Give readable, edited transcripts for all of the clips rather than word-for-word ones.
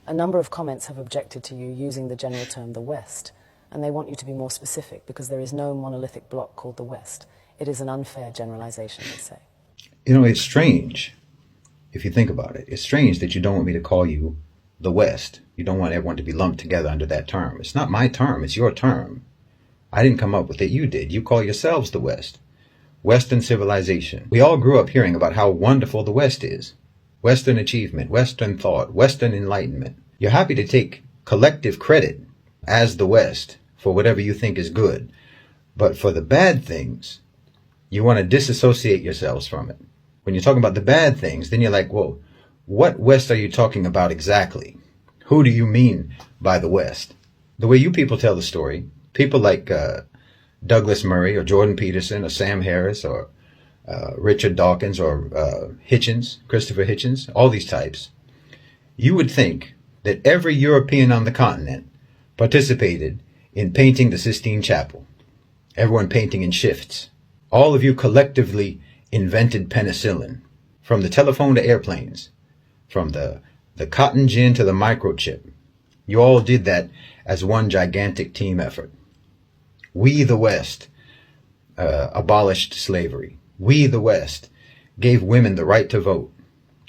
A number of comments have objected to you using the general term the West, and they want you to be more specific because there is no monolithic bloc called the West. It is an unfair generalization, they say. You know, it's strange, if you think about it. It's strange that you don't want me to call you the West. You don't want everyone to be lumped together under that term. It's not my term, it's your term. I didn't come up with it, you did. You call yourselves the West. Western civilization. We all grew up hearing about how wonderful the West is. Western achievement, Western thought, Western enlightenment. You're happy to take collective credit as the West for whatever you think is good. But for the bad things, you want to disassociate yourselves from it. When you're talking about the bad things, then you're like, well, what West are you talking about exactly? Who do you mean by the West? The way you people tell the story, people like Douglas Murray or Jordan Peterson or Sam Harris or Richard Dawkins or Hitchens, Christopher Hitchens, all these types, you would think that every European on the continent participated in painting the Sistine Chapel. Everyone painting in shifts. All of you collectively invented penicillin, from the telephone to airplanes, from the cotton gin to the microchip. You all did that as one gigantic team effort. We, the West, abolished slavery. We, the West, gave women the right to vote.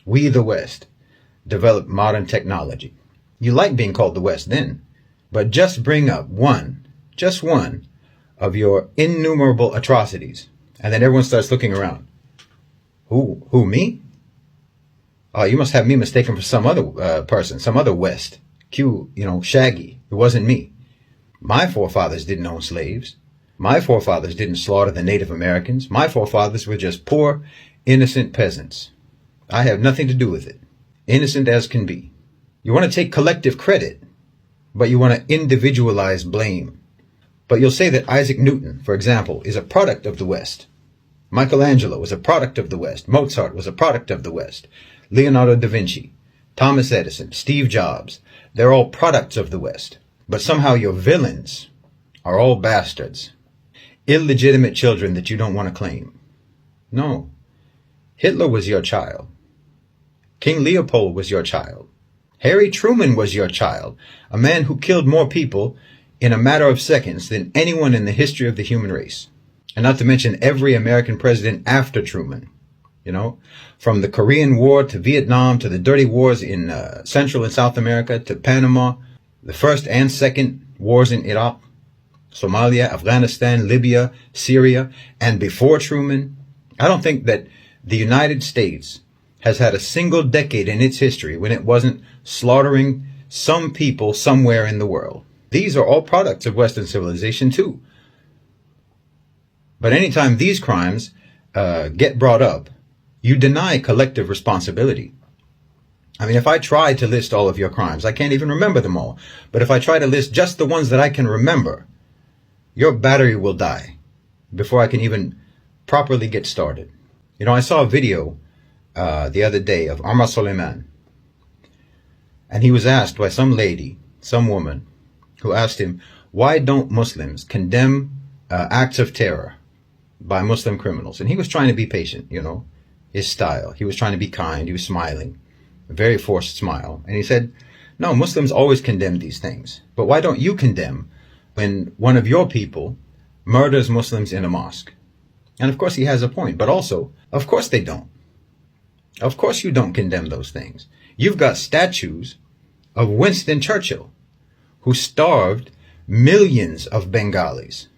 We, the West, developed modern technology. You like being called the West then, but just bring up just one of your innumerable atrocities, and then everyone starts looking around. Who, me? Oh, you must have me mistaken for some other person, some other West. Shaggy. It wasn't me. My forefathers didn't own slaves. My forefathers didn't slaughter the Native Americans. My forefathers were just poor, innocent peasants. I have nothing to do with it. Innocent as can be. You want to take collective credit, but you want to individualize blame. But you'll say that Isaac Newton, for example, is a product of the West. Michelangelo was a product of the West. Mozart was a product of the West. Leonardo da Vinci, Thomas Edison, Steve Jobs, they're all products of the West. But somehow your villains are all bastards. Illegitimate children that you don't want to claim. No. Hitler was your child. King Leopold was your child. Harry Truman was your child. A man who killed more people in a matter of seconds than anyone in the history of the human race. And not to mention every American president after Truman. From the Korean War to Vietnam to the dirty wars in Central and South America to Panama, the first and second wars in Iraq, Somalia, Afghanistan, Libya, Syria, and before Truman. I don't think that the United States has had a single decade in its history when it wasn't slaughtering some people somewhere in the world. These are all products of Western civilization too. But anytime these crimes get brought up, you deny collective responsibility. I mean, if I try to list all of your crimes, I can't even remember them all. But if I try to list just the ones that I can remember, your battery will die before I can even properly get started. I saw a video the other day of Amr Suleiman. And he was asked by some lady, some woman, who asked him, why don't Muslims condemn acts of terror by Muslim criminals? And he was trying to be patient, his style. He was trying to be kind. He was smiling, a very forced smile. And he said, no, Muslims always condemn these things. But why don't you condemn when one of your people murders Muslims in a mosque? And of course he has a point. But also, of course they don't. Of course you don't condemn those things. You've got statues of Winston Churchill, who starved millions of Bengalis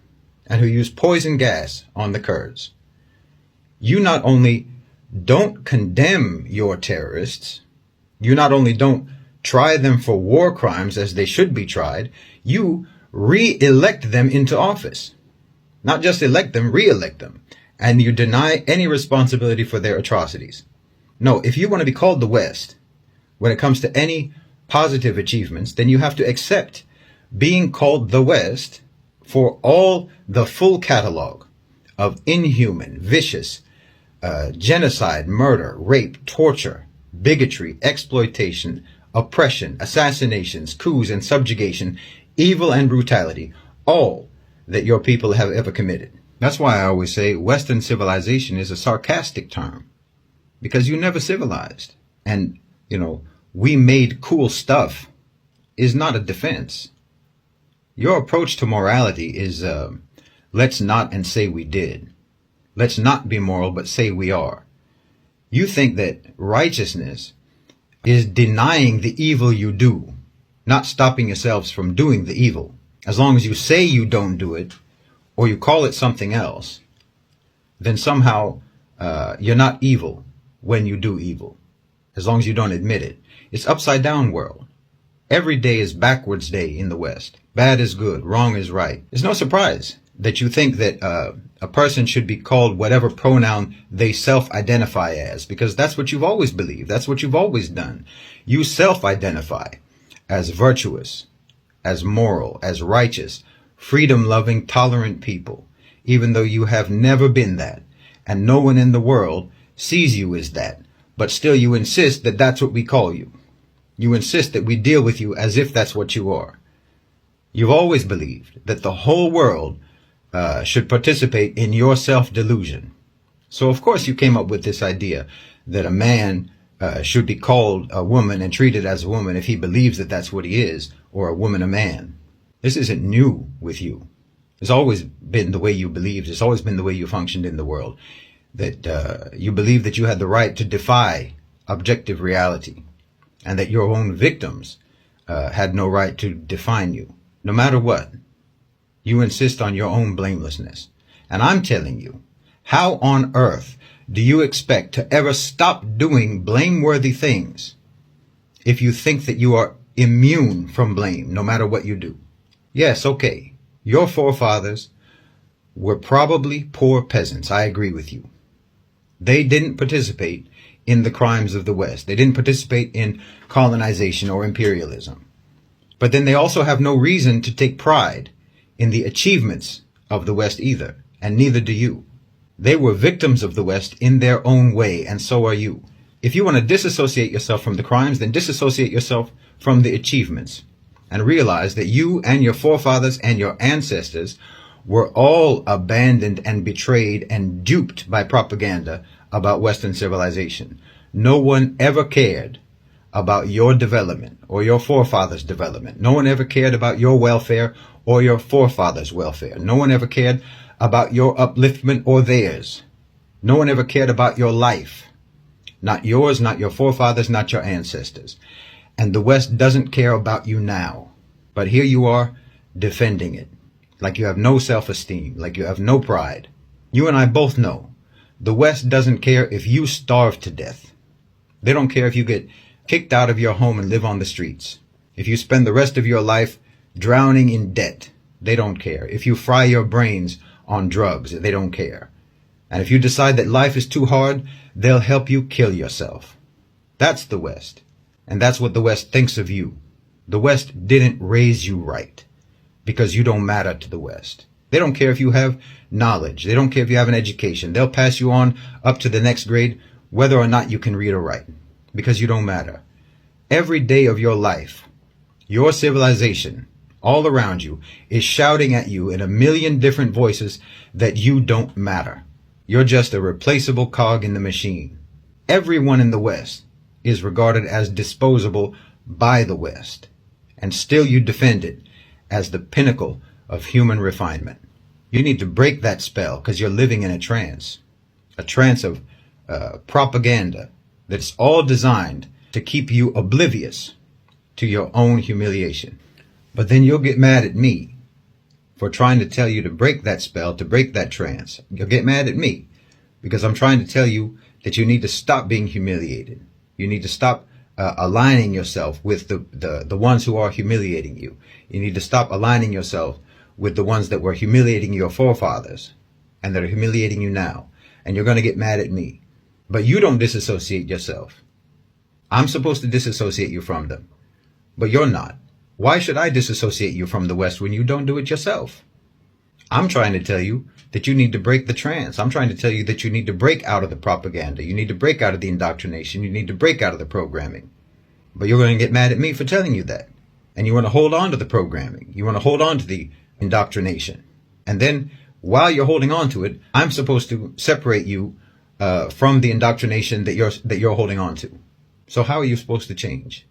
and who used poison gas on the Kurds. You not only don't condemn your terrorists, you not only don't try them for war crimes as they should be tried, you re-elect them into office. Not just elect them, re-elect them. And you deny any responsibility for their atrocities. No, if you want to be called the West, when it comes to any positive achievements, then you have to accept being called the West for all the full catalog of inhuman, vicious, genocide, murder, rape, torture, bigotry, exploitation, oppression, assassinations, coups and subjugation, evil and brutality, all that your people have ever committed. That's why I always say Western civilization is a sarcastic term, because you never civilized. And, we made cool stuff is not a defense. Your approach to morality is, let's not and say we did. Let's not be moral, but say we are. You think that righteousness is denying the evil you do, not stopping yourselves from doing the evil. As long as you say you don't do it, or you call it something else, then somehow you're not evil when you do evil, as long as you don't admit it. It's upside down world. Every day is backwards day in the West. Bad is good, wrong is right. It's no surprise that you think that a person should be called whatever pronoun they self-identify as, because that's what you've always believed. That's what you've always done. You self-identify as virtuous, as moral, as righteous, freedom-loving, tolerant people, even though you have never been that, and no one in the world sees you as that, but still you insist that that's what we call you. You insist that we deal with you as if that's what you are. You've always believed that the whole world should participate in your self-delusion. So of course you came up with this idea that a man should be called a woman and treated as a woman if he believes that that's what he is, or a woman a man. This isn't new with you. It's always been the way you believed. It's always been the way you functioned in the world. That you believed that you had the right to defy objective reality, and that your own victims had no right to define you. No matter what, you insist on your own blamelessness. And I'm telling you, how on earth do you expect to ever stop doing blameworthy things if you think that you are immune from blame no matter what you do? Yes, okay, your forefathers were probably poor peasants. I agree with you. They didn't participate in the crimes of the West. They didn't participate in colonization or imperialism. But then they also have no reason to take pride in the achievements of the West either, and neither do you. They were victims of the West in their own way, and so are you. If you want to disassociate yourself from the crimes, then disassociate yourself from the achievements, and realize that you and your forefathers and your ancestors were all abandoned and betrayed and duped by propaganda about Western civilization. No one ever cared about your development or your forefathers' development. No one ever cared about your welfare or your forefathers' welfare. No one ever cared about your upliftment or theirs. No one ever cared about your life. Not yours, not your forefathers, not your ancestors. And the West doesn't care about you now. But here you are defending it, like you have no self-esteem, like you have no pride. You and I both know the West doesn't care if you starve to death. They don't care if you get kicked out of your home and live on the streets. If you spend the rest of your life drowning in debt, they don't care. If you fry your brains on drugs, they don't care. And if you decide that life is too hard, they'll help you kill yourself. That's the West. And that's what the West thinks of you. The West didn't raise you right because you don't matter to the West. They don't care if you have knowledge. They don't care if you have an education. They'll pass you on up to the next grade whether or not you can read or write, because you don't matter. Every day of your life, your civilization all around you is shouting at you in a million different voices that you don't matter. You're just a replaceable cog in the machine. Everyone in the West is regarded as disposable by the West, and still you defend it as the pinnacle of human refinement. You need to break that spell because you're living in a trance of propaganda that's all designed to keep you oblivious to your own humiliation. But then you'll get mad at me for trying to tell you to break that spell, to break that trance. You'll get mad at me because I'm trying to tell you that you need to stop being humiliated. You need to stop aligning yourself with the ones who are humiliating you. You need to stop aligning yourself with the ones that were humiliating your forefathers and that are humiliating you now. And you're going to get mad at me. But you don't disassociate yourself. I'm supposed to disassociate you from them, but you're not. Why should I disassociate you from the West when you don't do it yourself? I'm trying to tell you that you need to break the trance. I'm trying to tell you that you need to break out of the propaganda. You need to break out of the indoctrination. You need to break out of the programming. But you're going to get mad at me for telling you that. And you want to hold on to the programming. You want to hold on to the indoctrination. And then while you're holding on to it, I'm supposed to separate you from the indoctrination that you're holding on to. So how are you supposed to change?